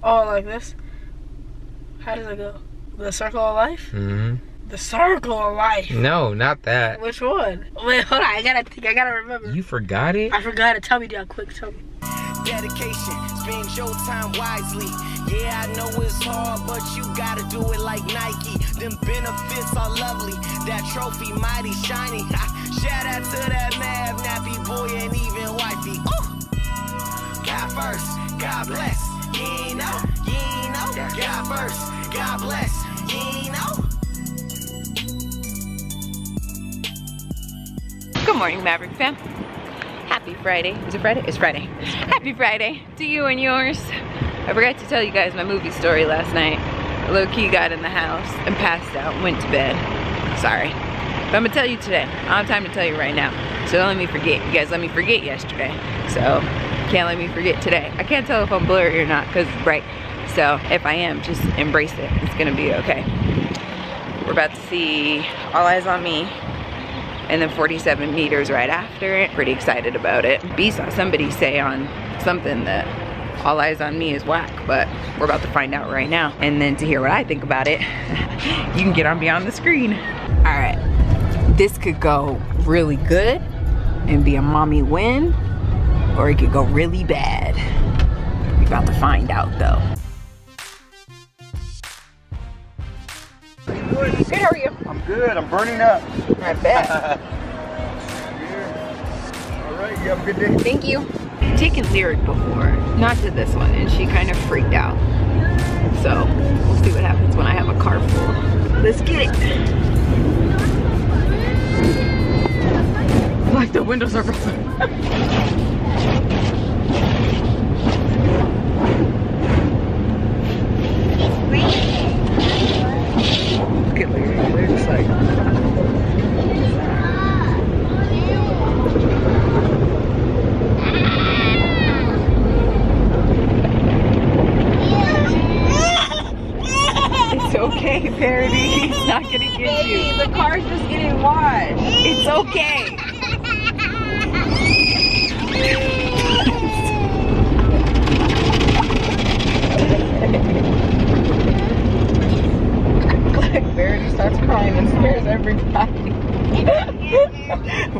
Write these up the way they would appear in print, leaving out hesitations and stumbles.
Oh, like this? How does it go? The circle of life? Mm-hmm. The circle of life. No, not that. Which one? Wait, hold on. I gotta think. I gotta remember. You forgot it? I forgot it. Tell me, Dion. Quick, tell me. Dedication, spend your time wisely. Yeah, I know it's hard, but you gotta do it like Nike. Them benefits are lovely. That trophy mighty shiny. Shout out to that mad nappy boy and even wifey. Ooh. God first, God bless. You ain't know, you ain't know. God first, God bless. You ain't know. Good morning, Maverick fam. Happy Friday. Is it Friday? It's Friday. Happy Friday to you and yours. I forgot to tell you guys my movie story last night. Low-key got in the house and passed out, went to bed. Sorry. But I'm gonna tell you today. I don't have time to tell you right now. So don't let me forget. You guys let me forget yesterday. So can't let me forget today. I can't tell if I'm blurry or not because it's bright. So if I am, just embrace it. It's gonna be okay. We're about to see All Eyes on Me. And then 47 meters right after it. Pretty excited about it. B saw somebody say on something that All Eyes on Me is whack, but we're about to find out right now. And then to hear what I think about it, you can get on Beyond the Screen. All right, this could go really good and be a mommy win, or it could go really bad. We're about to find out though. Good, how are you? I'm good, I'm burning up. I bet. All right, you have a good day. Thank you. I've taken Lyric before, not to this one, and she kind of freaked out. So we'll see what happens when I have a car full. Let's get it. Like the windows are broken. Look at Lyric. Lyric's like. It's okay, Parody. He's not gonna get you. The car's just getting washed. It's okay. Like Verity starts crying and scares everybody.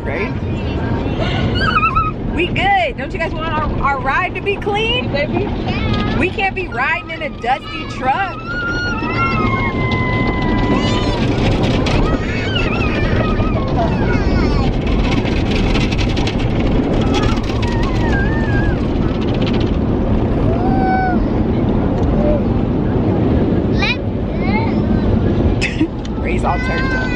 Right? We good. Don't you guys want our ride to be clean, baby? We can't be riding in a dusty truck. Ray's all turned up.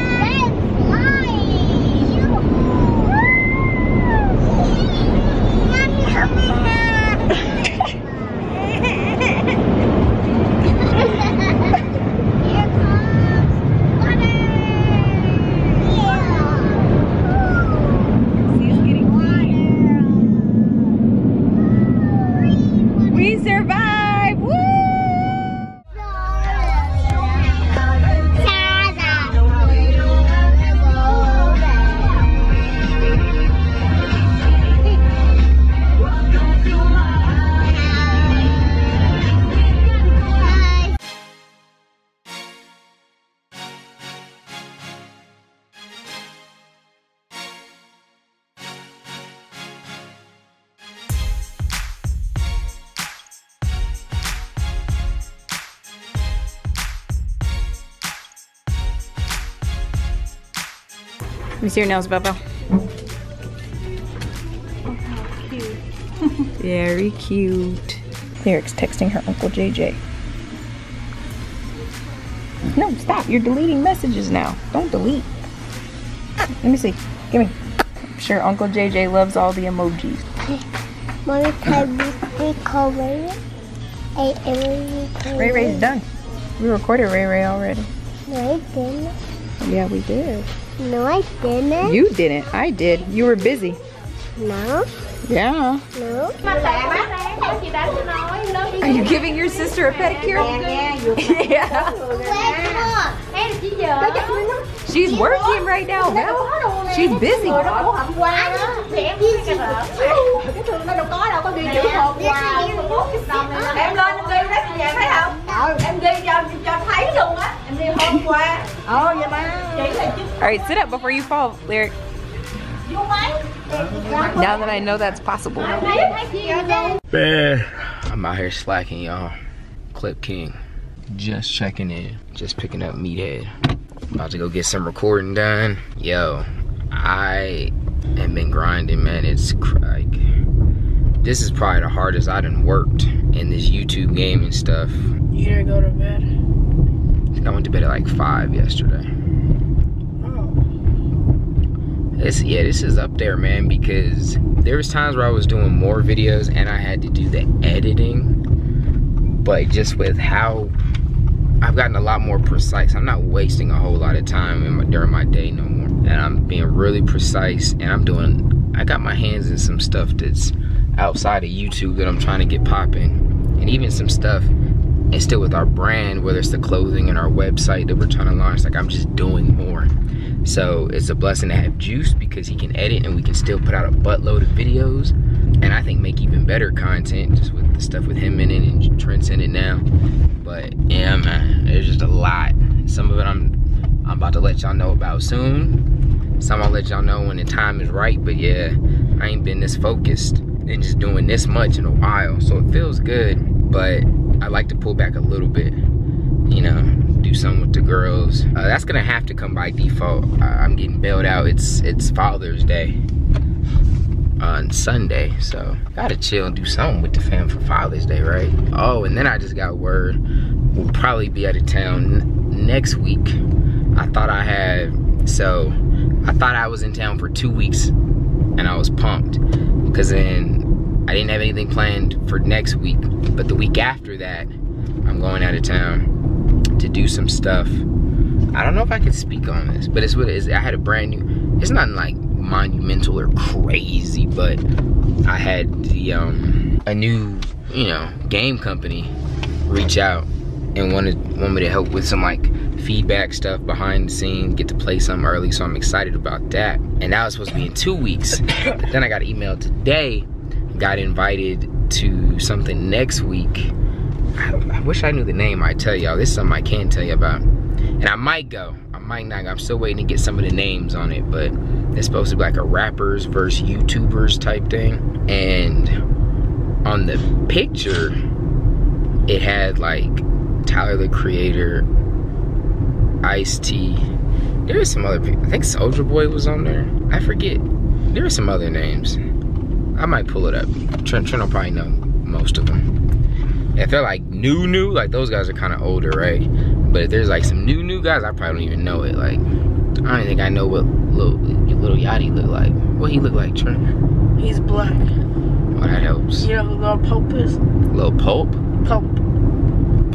Let me see your nails, Bubba. Oh, how cute. Very cute. Lyric's texting her Uncle JJ. No, stop. You're deleting messages now. Don't delete. Let me see. Give me. I'm sure Uncle JJ loves all the emojis. Mommy, can we call Ray? Ray Ray's done. We recorded Ray Ray already. No, I didn't. Yeah, we did. No, I didn't. You didn't. I did. You were busy. No. Yeah. No. Are you giving your sister a pedicure? Yeah. She's working right now, Belle. She's busy. All right, sit up before you fall, Lyric. Now that I know that's possible. Man, I'm out here slacking, y'all. Clip King. Just checking in. Just picking up Meathead. About to go get some recording done. Yo, I have been grinding, man. It's like, this is probably the hardest I done worked in this YouTube game and stuff. You didn't go to bed? I think I went to bed at like 5 yesterday. This is up there, man, because there was times where I was doing more videos and I had to do the editing, but just with how I've gotten a lot more precise. I'm not wasting a whole lot of time during my day no more, and I'm being really precise, and I got my hands in some stuff that's outside of YouTube that I'm trying to get popping, and even some stuff and still with our brand, whether it's the clothing and our website that we're trying to launch. Like, I'm just doing more. So it's a blessing to have Juice, because he can edit and we can still put out a buttload of videos, and I think make even better content just with the stuff with him in it and Trent's in it now. But yeah, man, there's just a lot. Some of it I'm about to let y'all know about soon. Some I'll let y'all know when the time is right. But yeah, I ain't been this focused and just doing this much in a while, so it feels good. But I like to pull back a little bit, you know, do something with the girls. That's gonna have to come by default. I'm getting bailed out. It's Father's Day on Sunday, so gotta chill and do something with the fam for Father's Day, right? Oh, and then I just got word we'll probably be out of town next week. I thought I was in town for 2 weeks, and I was pumped, because then I didn't have anything planned for next week. But the week after that, I'm going out of town to do some stuff. I don't know if I can speak on this, but it's what it is. I had a brand new, it's not like monumental or crazy, but I had the a new, you know, game company reach out and want me to help with some like feedback stuff behind the scenes, get to play something early, so I'm excited about that. And that was supposed to be in 2 weeks, but then I got an email today, got invited to something next week. I wish I knew the name. I tell y'all, this is something I can tell you about, and I might go, I might not go. I'm still waiting to get some of the names on it, but it's supposed to be like a rappers versus YouTubers type thing. And on the picture, it had like Tyler the Creator, Ice-T. There was some other people. I think Soulja Boy was on there. I forget. There were some other names. I might pull it up. Trent will probably know most of them. If they're like new, like those guys are kind of older, right? But if there's like some new guys, I probably don't even know it. Like, I don't even think I know what Lil Yachty look like. What he look like, Trent? He's black. Well, that helps. You know who Lil Pope is? Lil Pope? Pope.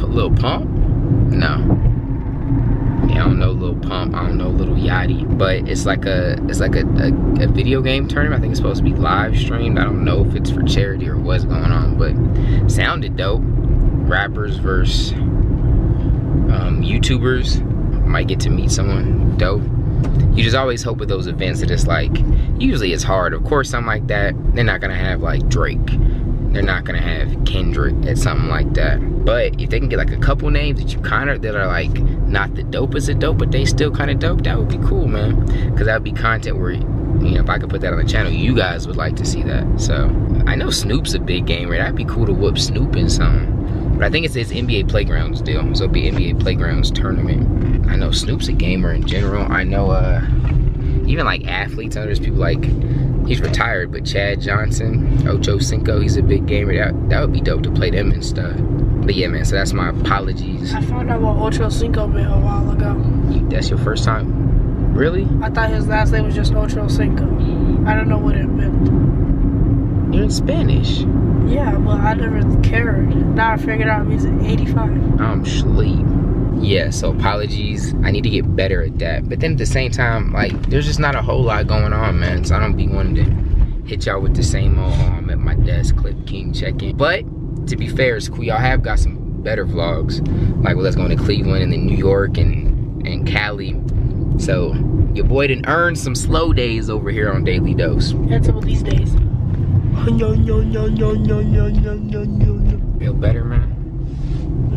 Lil Pump? No. Yeah, I don't know Lil Pump. I don't know Lil Yachty. But it's like a video game tournament. I think it's supposed to be live streamed. I don't know if it's for charity or what's going on, but sounded dope. Rappers versus YouTubers. Might get to meet someone dope. You just always hope with those events that it's like, usually it's hard. Of course, something like that, they're not gonna have like Drake. They're not gonna have Kendrick at something like that. But if they can get like a couple names that are like not the dopest of dope, but they still kind of dope, that would be cool, man. Because that would be content where, you know, if I could put that on the channel, you guys would like to see that. So I know Snoop's a big gamer. That'd be cool to whoop Snoop in something. But I think it's NBA Playgrounds deal, so it'll be NBA Playgrounds tournament. I know Snoop's a gamer in general. I know even like athletes, there's people like, he's retired, but Chad Johnson, Ocho Cinco, he's a big gamer. That would be dope to play them and stuff. But yeah, man, so that's my apologies. I found out what Ocho Cinco meant a while ago. That's your first time? Really? I thought his last name was just Ocho Cinco. I don't know what it meant. You're in Spanish. Yeah, but I never cared. Now I figured out it means 85. I'm sleep. Yeah, so apologies. I need to get better at that. But then at the same time, like, there's just not a whole lot going on, man. So I don't be wanting to hit y'all with the same old, I'm at my desk, Clip King check-in. But to be fair, it's cool. Y'all have got some better vlogs. Like with us going to Cleveland and then New York and Cali. So your boy done earned some slow days over here on Daily Dose. And some of these days. Feel better, man?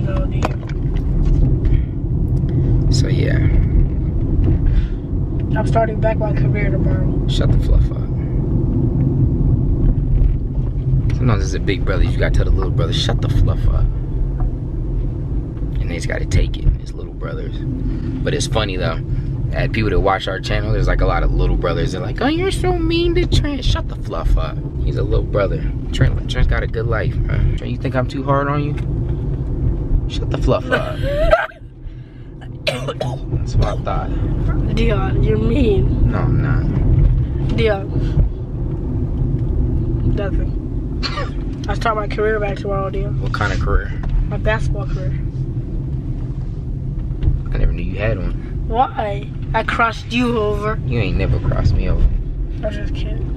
No, dude. So yeah. starting back my career tomorrow. Shut the fluff up. Sometimes as a big brother, you gotta tell the little brother, shut the fluff up. And they just gotta take it, as little brothers. But it's funny though, at people that watch our channel, there's like a lot of little brothers. They're like, oh, you're so mean to Trent. Shut the fluff up. He's a little brother. Trent's got a good life, bro. Trent, you think I'm too hard on you? Shut the fluff up. That's what I thought. Dion, you're mean. No, I'm not. Dion. Nothing. I start my career back tomorrow, Dion. What kind of career? My basketball career. I never knew you had one. Why? I crossed you over. You ain't never crossed me over. I'm just kidding.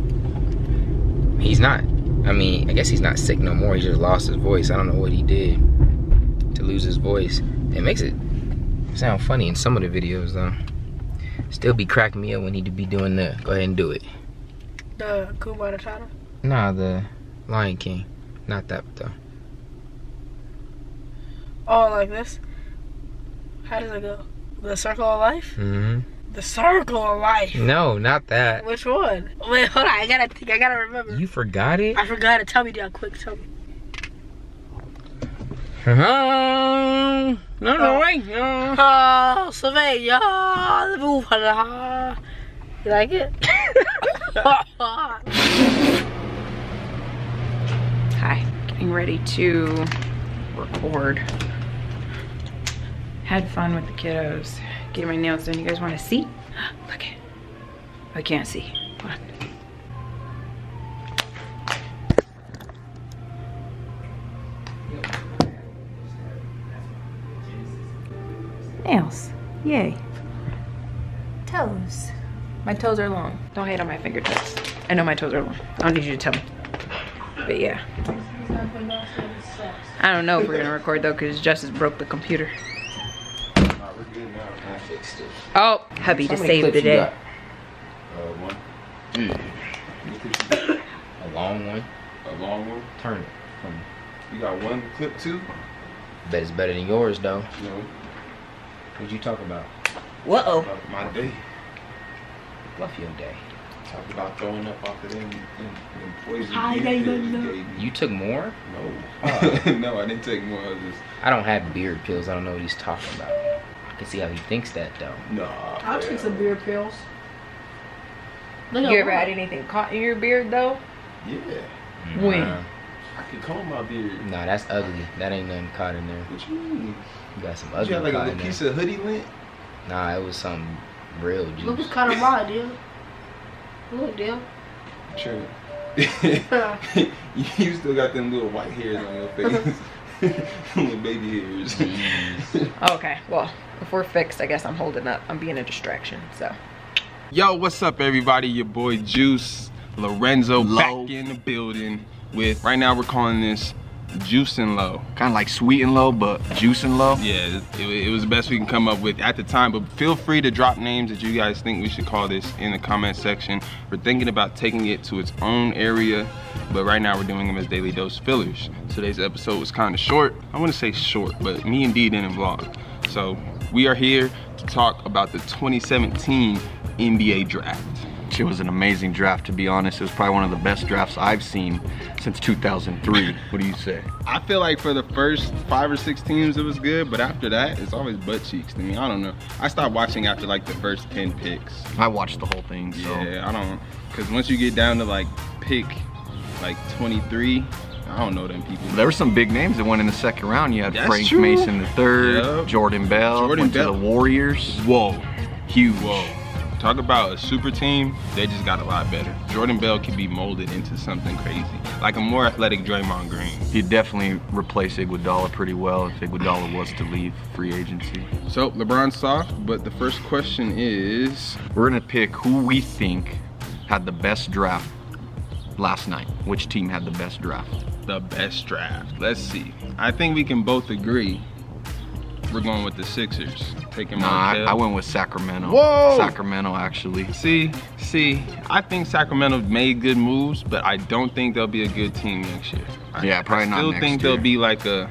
He's not. I mean, I guess he's not sick no more. He just lost his voice. I don't know what he did to lose his voice. It makes it sound funny in some of the videos though. Still be cracking me up when he'd be doing the, go ahead and do it. The Kuma Matata? Nah, the Lion King. Not that though. Oh, like this? How does it go? The circle of life? Mm-hmm. The circle of life. No, not that. Which one? Wait, hold on. I gotta think. I gotta remember. You forgot it? I forgot it. Tell me, Dion. Quick, tell me. No, wait. Oh, Sylvia. You like it? Hi, getting ready to record. Had fun with the kiddos. Getting my nails done. You guys want to see? Look it. I can't see. Hold on. Nails. Yay. Toes. My toes are long. Don't hate on my fingertips. I know my toes are long. I don't need you to tell me. But yeah. I don't know if we're gonna record though because Justice broke the computer. Oh, hubby to save the day. One. A long one. A long one. Turn it. You got one clip too? Bet it's better than yours though. No. What'd you talk about? Whoa. About my day. Fluff your day. Talk about throwing up off of them poison I beard don't pills you know. gave me. You took more? No. Oh. No, I didn't take more. I was just. I don't have beard pills. I don't know what he's talking about. I can see how he thinks that though. Nah. I'll take some beer pills. Look You at ever had anything caught in your beard though? Yeah. When? I could comb my beard. Nah, that's ugly. That ain't nothing caught in there. What you mean? You got some You ugly got like a caught little in piece there. of hoodie lint? Nah, it was some real juice. Look what's kind of mine, dude. Look, dude. True. You still got them little white hairs on your face. Little baby hairs. Okay, well, if we're fixed, I guess I'm holding up. I'm being a distraction, so. Yo, what's up everybody? Your boy Juice Lorenzo back in the building with, right now we're calling this Juice and Low. Kind of like Sweet and Low, but Juice and Low. Yeah, it was the best we can come up with at the time, but feel free to drop names that you guys think we should call this in the comment section. We're thinking about taking it to its own area, but right now we're doing them as daily dose fillers. Today's episode was kind of short. I want to say short, but me and D didn't vlog. So we are here to talk about the 2017 NBA draft. It was an amazing draft, to be honest. It was probably one of the best drafts I've seen since 2003. What do you say? I feel like for the first 5 or 6 teams it was good, but after that it's always butt cheeks to me. I don't know. I stopped watching after like the first 10 picks. I watched the whole thing, so. Yeah, I don't, because once you get down to like pick like 23, I don't know them people. There were some big names that went in the second round. You had That's Frank true. Mason III, Yep. Jordan Bell, went to the Warriors. Whoa. Huge. Whoa. Talk about a super team, they just got a lot better. Jordan Bell can be molded into something crazy. Like a more athletic Draymond Green. He'd definitely replace Iguodala pretty well if Iguodala was to leave free agency. So LeBron's soft, but the first question is, We're gonna pick who we think had the best draft last night. Which team had the best draft? the best draft. Let's see. I think we can both agree we're going with the Sixers. Taking Markel. I went with Sacramento. Whoa! Sacramento, actually. See, I think Sacramento made good moves, but I don't think they'll be a good team next year. Yeah, probably not next year. I still think they'll be like a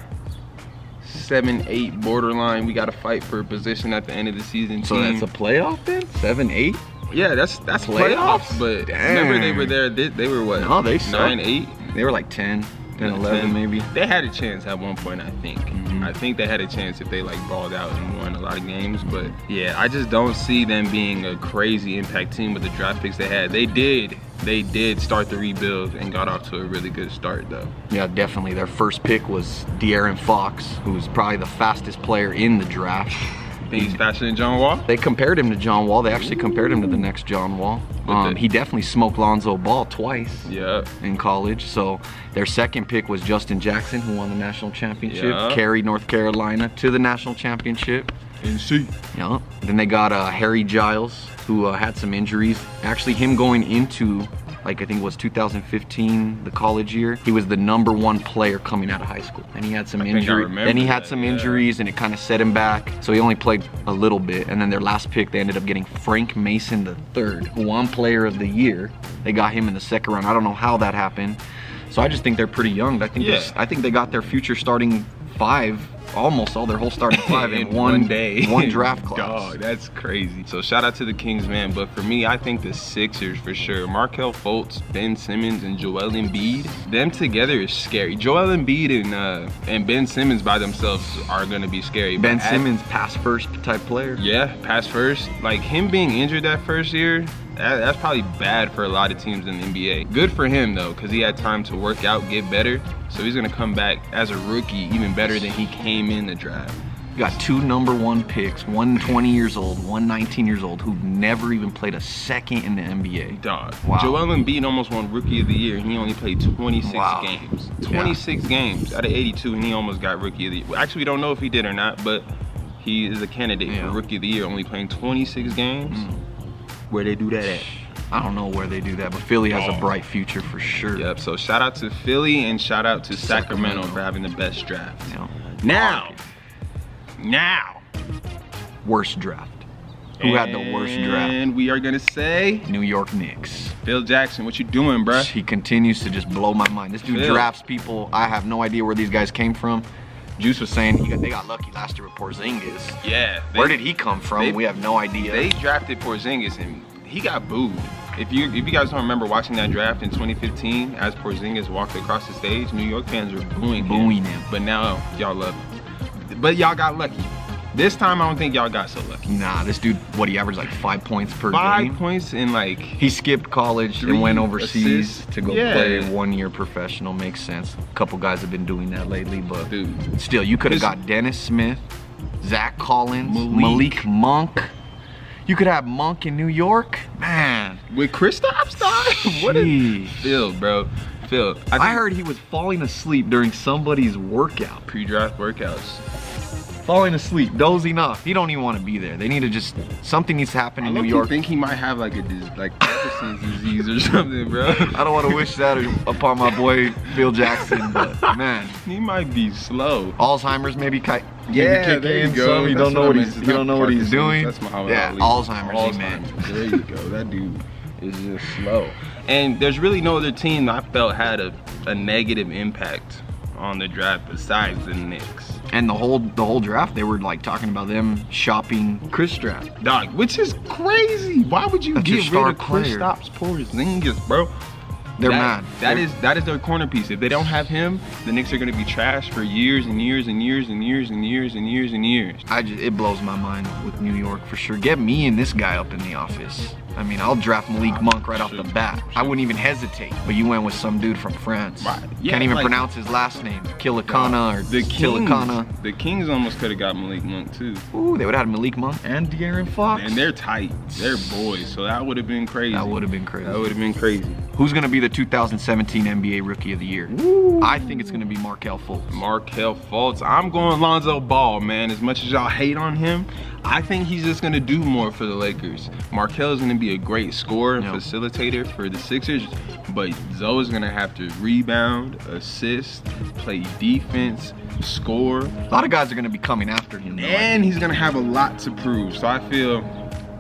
7-8 borderline. We got to fight for a position at the end of the season So team. that's a playoff then? 7-8? Yeah, that's playoffs. But remember they were there. They were what? No, they sucked. 9, 8. They were like 10, 11 maybe. They had a chance at one point, I think. I think they had a chance if they like balled out and won a lot of games. But yeah, I just don't see them being a crazy impact team with the draft picks they had. They did start the rebuild and got off to a really good start though. Yeah, definitely. Their first pick was De'Aaron Fox, who's probably the fastest player in the draft. Think he's faster than John Wall? They compared him to John Wall. They actually compared him to the next John Wall. He definitely smoked Lonzo Ball twice in college. So their second pick was Justin Jackson, who won the national championship, carried North Carolina to the national championship. Yeah. Then they got Harry Giles, who had some injuries. Actually, him going into, like I think it was 2015, the college year, he was the #1 player coming out of high school. And he had some injuries. Then he had some injuries and it kind of set him back. So he only played a little bit. And then their last pick, they ended up getting Frank Mason III, who won Player of the Year. They got him in the second round. I don't know how that happened. So I just think they're pretty young. I think they got their future starting 5, almost all their whole starting 5 in one day, one draft class. Dog, that's crazy. So shout out to the Kings, man. But for me, I think the Sixers for sure. Markelle Fultz, Ben Simmons, and Joel Embiid. Them together is scary. Joel Embiid and Ben Simmons by themselves are gonna be scary. Ben Simmons, pass first type player. Yeah, pass first. Like him being injured that first year, that's probably bad for a lot of teams in the NBA. Good for him though, because he had time to work out, get better. So he's gonna come back as a rookie even better than he came in the draft. You got 2 #1 picks, one 20 years old, one 19 years old, who never even played a second in the NBA. Dog. Wow. Joel Embiid almost won Rookie of the Year, and he only played 26 games. 26 games out of 82, and he almost got Rookie of the Year. Actually, we don't know if he did or not, but he is a candidate for Rookie of the Year, only playing 26 games. Where they do that at? I don't know where they do that, but Philly has a bright future for sure. Yep, so shout out to Philly and shout out to Sacramento for having the best draft. Now, worst draft. Who had the worst draft? And we are gonna say New York Knicks. Phil Jackson, what you doing, bruh? He continues to just blow my mind. This dude drafts people. I have no idea where these guys came from. Juice was saying they got lucky last year with Porzingis. Yeah. Where did he come from? We have no idea. They drafted Porzingis and he got booed. If you guys don't remember watching that draft in 2015, as Porzingis walked across the stage, New York fans were booing him. But now y'all love him. But y'all got lucky. This time I don't think y'all got so lucky. Nah, this dude, he averaged like 5 points per game? 5 points in like... He skipped college and went overseas to go play 1 year professional. Makes sense. A couple guys have been doing that lately, but dude, still, you could have got Dennis Smith, Zach Collins, Malik Monk. You could have Monk in New York, man. With Kristaps? What is Phil, bro? Phil. I heard he was falling asleep during somebody's workout. Pre-draft workouts. Falling asleep, dozing off. He don't even want to be there. They need to just, something needs to happen in New York. I think he might have like Parkinson's disease or something, bro. I don't want to wish that upon my boy Phil Jackson, but man, he might be slow. Alzheimer's maybe. Yeah, there you go. He don't know what he's doing. That's Muhammad Ali. Alzheimer's, man. There you go. That dude is just slow. And there's really no other team I felt had a negative impact on the draft besides the Knicks. And the whole draft, they were like talking about them shopping Kristaps. Dog, which is crazy. Why would you get rid of Kristaps Porzingis, bro? They're mad. That is their corner piece. If they don't have him, the Knicks are gonna be trash for years and years and years and years and years and years and years. It blows my mind with New York for sure. Get me and this guy up in the office. I mean, I'll draft Malik Monk right off the bat. I wouldn't even hesitate. But you went with some dude from France. Right. Yeah, can't even pronounce his last name. Kilikana or Kilikana. The Kings almost could have got Malik Monk too. Ooh, they would have had Malik Monk and De'Aaron Fox. And they're tight. They're boys. So that would have been crazy. That would have been crazy. That would have been crazy. Who's going to be the 2017 NBA Rookie of the Year? Ooh. I think it's going to be Markelle Fultz. Markelle Fultz. I'm going Lonzo Ball, man. As much as y'all hate on him, I think he's just going to do more for the Lakers. Markelle is going to be a great scorer and facilitator for the Sixers, but Zoe's going to have to rebound, assist, play defense, score. A lot of guys are going to be coming after him. And he's going to have a lot to prove. So I feel...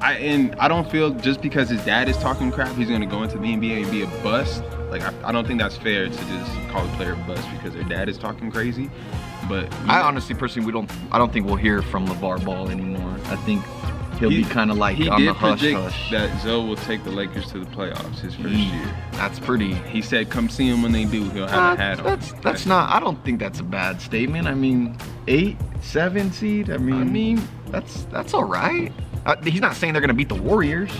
I don't feel just because his dad is talking crap, he's gonna go into the NBA and be a bust. Like I don't think that's fair to just call a player a bust because their dad is talking crazy. But I honestly, personally, I don't think we'll hear from LeVar Ball anymore. I think he'll be kind of like on the hush hush. That Zoe will take the Lakers to the playoffs his first year. That's pretty. He said, "Come see him when they do. He'll have a hat on." That's not. I don't think that's a bad statement. I mean, 8, 7 seed. I mean, that's all right. He's not saying they're gonna beat the Warriors.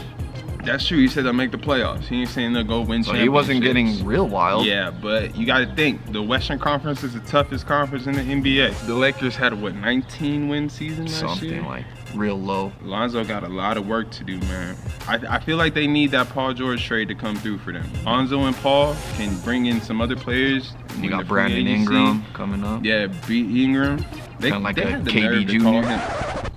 That's true. He said they'll make the playoffs. He ain't saying they'll go win championships. He wasn't getting real wild. Yeah, but you got to think, the Western Conference is the toughest conference in the NBA. The Lakers had a, what, 19-win season last year? Something like real low. Lonzo got a lot of work to do, man. I feel like they need that Paul George trade to come through for them. Lonzo and Paul can bring in some other players. You got Brandon Ingram coming up. Yeah, Ingram. Kind of like a KD Jr.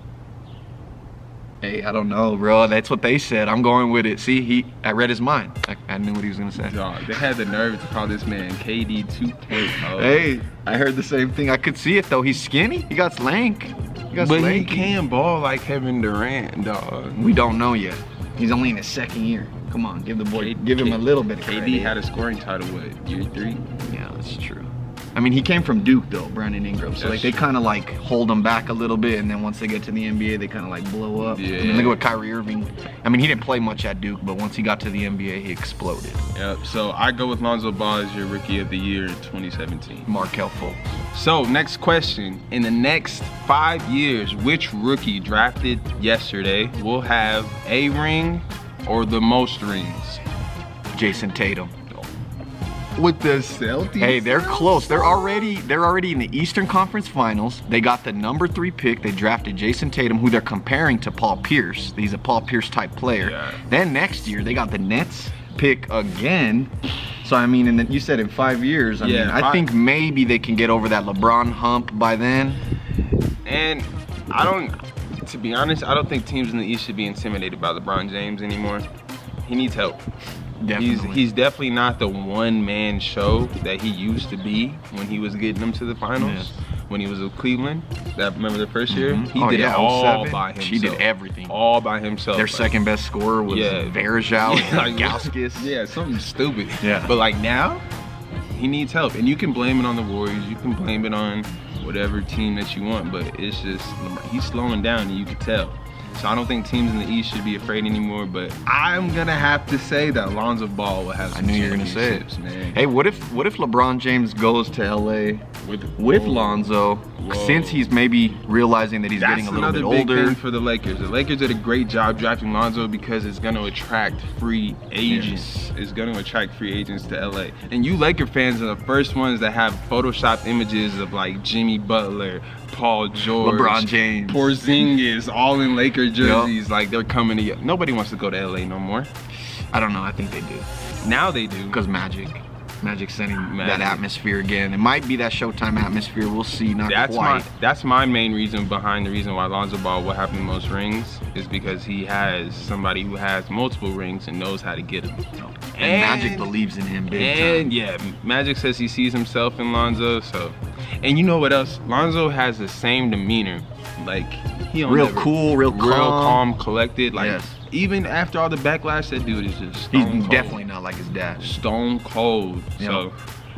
Hey, I don't know, bro. That's what they said. I'm going with it. See, I read his mind. I knew what he was gonna say. Dog, they had the nerve to call this man KD 2.0. Hey, I heard the same thing. I could see it though. He's skinny. He got slank. He can ball like Kevin Durant, dog. We don't know yet. He's only in his second year. Come on, give the boy, give him a little bit of credit. KD had a scoring title, what, year 3? Yeah, that's true. I mean, he came from Duke though, Brandon Ingram. So like they kind of like hold him back a little bit, and then once they get to the NBA, they kind of like blow up. Yeah. I mean, look at what Kyrie Irving. I mean, he didn't play much at Duke, but once he got to the NBA, he exploded. Yep. So I go with Lonzo Ball as your Rookie of the Year in 2017. Markelle Fultz. So next question: in the next 5 years, which rookie drafted yesterday will have a ring or the most rings? Jason Tatum. With the Celtics? Hey, they're close. They're already in the Eastern Conference Finals. They got the #3 pick. They drafted Jason Tatum, who they're comparing to Paul Pierce. He's a Paul Pierce type player. Yeah. Then next year, they got the Nets pick again. So I mean, and then you said in 5 years. I mean, I think maybe they can get over that LeBron hump by then. And to be honest, I don't think teams in the East should be intimidated by LeBron James anymore. He needs help. Definitely. He's definitely not the one-man show that he used to be when he was getting them to the finals. Yes. When he was with Cleveland, remember the first year? He did it 07. all by himself. He did everything. All by himself. Their second best scorer was Varejao and Gauskas. Yeah, something stupid. Yeah. But like now, he needs help. And you can blame it on the Warriors. You can blame it on whatever team that you want. But it's just, he's slowing down and you can tell. So I don't think teams in the East should be afraid anymore, but I'm gonna have to say that Lonzo Ball will have some championships, man. Hey, what if LeBron James goes to LA with Lonzo, since he's maybe realizing that he's getting a little bit older? That's another big thing for the Lakers. The Lakers did a great job drafting Lonzo because it's gonna attract free agents. It's gonna attract free agents to LA. And you Laker fans are the first ones that have photoshopped images of like Jimmy Butler, Paul George, LeBron James, Porzingis, all in Laker jerseys. Like they're coming to you. Nobody wants to go to LA no more. I don't know. I think they do. Now they do. Because Magic's sending that atmosphere again. It might be that Showtime atmosphere. We'll see. Not quite. That's my main reason behind the reason why Lonzo Ball will have the most rings is because he has somebody who has multiple rings and knows how to get them. And Magic believes in him big time. And yeah, Magic says he sees himself in Lonzo. So, and you know what else? Lonzo has the same demeanor. Like he real cool, real calm, collected. Like even after all the backlash, that dude is just he's definitely not like his dad. Stone cold. Yep. So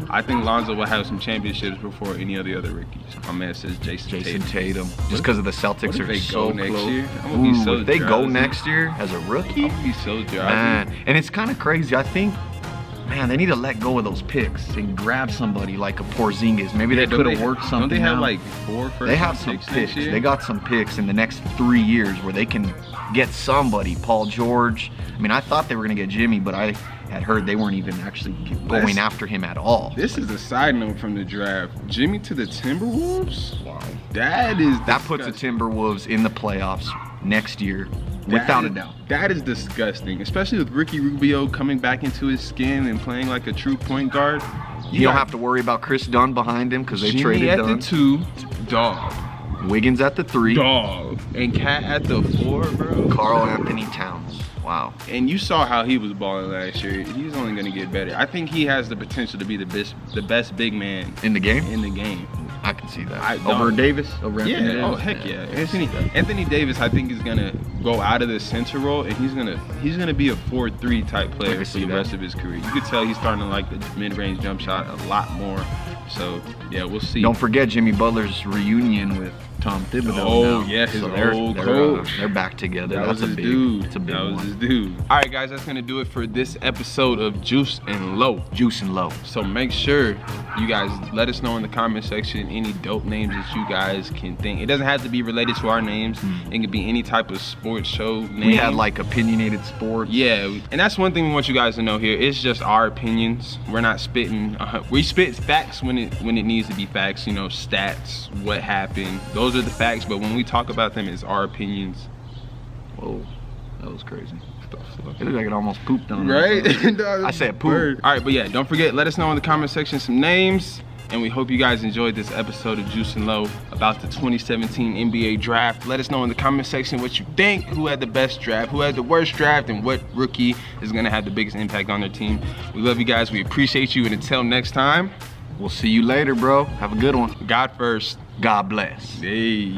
I think Lonzo will have some championships before any of the other rookies. My man says Jason Tatum. Just because of the Celtics are so next close. Year? If they go next year as a rookie, I'm be so drowsy. Man. And it's kind of crazy. I think, man, they need to let go of those picks and grab somebody like a Porzingis. Maybe they could have worked something. Don't they have out. like 4 first? They have some picks. They got some picks in the next 3 years where they can get somebody. Paul George. I mean, I thought they were gonna get Jimmy, but I had heard they weren't even actually going after him at all. This is a side note from the draft. Jimmy to the Timberwolves? Wow. That puts the Timberwolves in the playoffs next year. Without a doubt. That is disgusting, especially with Ricky Rubio coming back into his skin and playing like a true point guard. You don't have to worry about Chris Dunn behind him because they traded Dunn. Jimmy at the 2, dog. Wiggins at the 3. Dog. And Cat at the 4, bro. Carl Anthony Towns. Wow. And you saw how he was balling last year. He's only going to get better. I think he has the potential to be the best big man in the game. I can see that. Over Davis? Over Anthony Davis? Oh heck yeah. Anthony Davis, I think, is gonna go out of the center role and he's gonna be a 4-3 type player for the rest of his career. You could tell he's starting to like the mid-range jump shot a lot more. So yeah, we'll see. Don't forget Jimmy Butler's reunion with Tom Thibodeau. Oh now. yeah, his so old coach. They're back together. That That's was a his big, dude. That's a big that was one. his dude. All right, guys, that's gonna do it for this episode of Juice and Low. Juice and Low. So make sure you guys let us know in the comment section any dope names that you guys can think. It doesn't have to be related to our names. It could be any type of sports show name. We had like opinionated sports. Yeah, and that's one thing we want you guys to know here. It's just our opinions. We're not spitting. We spit facts when it needs to be facts. You know, stats, what happened. Those are the facts. But when we talk about them, it's our opinions. Whoa, that was crazy. It looked like it almost pooped on right? I said poop. All right, but yeah, don't forget. Let us know in the comment section some names. And we hope you guys enjoyed this episode of Juice and Low about the 2017 NBA draft. Let us know in the comment section what you think, who had the best draft, who had the worst draft, and what rookie is gonna have the biggest impact on their team. We love you guys, we appreciate you, and until next time, we'll see you later, bro. Have a good one. God first. God bless. Hey.